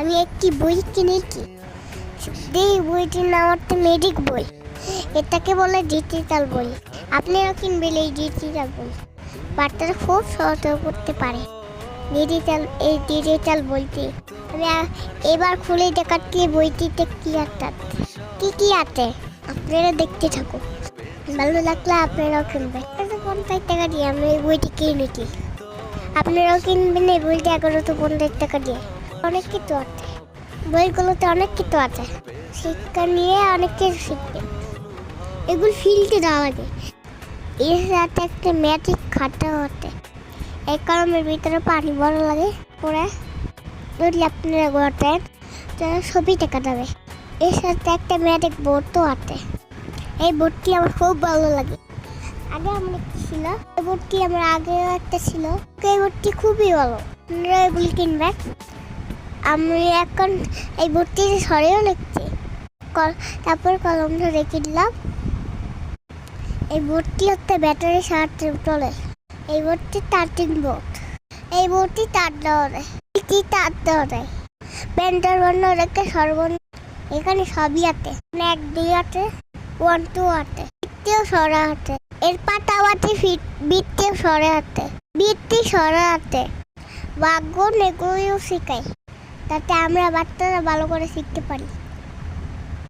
আমি একটি বই কিনেছি। এই বইটির নাম হচ্ছে ম্যাজিক বই। এটাকে বলে ডিজিটাল বই। আপনারাও কিনবেন এই ডিজিটাল বই। বাচ্চারা খুব সহজে পড়তে পারে এই ডিজিটাল বইটি। আমি এবার খুলে দেখাচ্ছি বইটিতে কি আছে আপনারা দেখতে থাকুন। ভালো লাগলে আপনারাও কিনবেন। 50 টাকা দিয়ে আমি এই বইটি কিনেছি। আপনারাও কিনবেন এই বইটি 1150 টাকা দিয়ে। অনেক কিছু আছে বইগুলোতে, অনেক কিছু আছে। শিক্ষা নিয়ে অনেক কিছু শিখবে। এগুলো ফিল্ডে দেওয়া লাগে। এর সাথে একটা ম্যাজিক খাতা হতে এই কলমের ভিতরে পানি বড় লাগে পরে যদি আপনারা ঘটেন তাহলে ছবি দেখা যাবে। এর সাথে একটা ম্যাজিক বোর্ডও আছে। এই বোর্ডটি আমার খুব ভালো লাগে। আগে আমার একটা ছিল, এই বোর্ডটি আমার আগেও একটা ছিল। এই বোর্ডটি খুবই ভালো। আপনারা এগুলি কিনবেন। আমি এখন এই বোর্ডটি সরেও লিখছি, তারপর কলম ধরে কিনলাম। এই বোর্ডটি হচ্ছে ব্যাটারির সাহায্যে চলে। এই বোর্ডটি চার্জিং বোর্ড। এই বোর্ডটি তার দেওয়া ব্যান্ডার বর্ণ রেখে সর্বর্ণ এখানে সবই আছে। 1 2 আছে, 1 2 আছে, বৃত্তিও সরা আছে। এর পাতাবাতি বৃত্তিও সরে আছে, বৃত্তি সরা আছে। বাগ্য এগুলিও শেখায়, যাতে আমরা বাচ্চারা ভালো করে শিখতে পারি।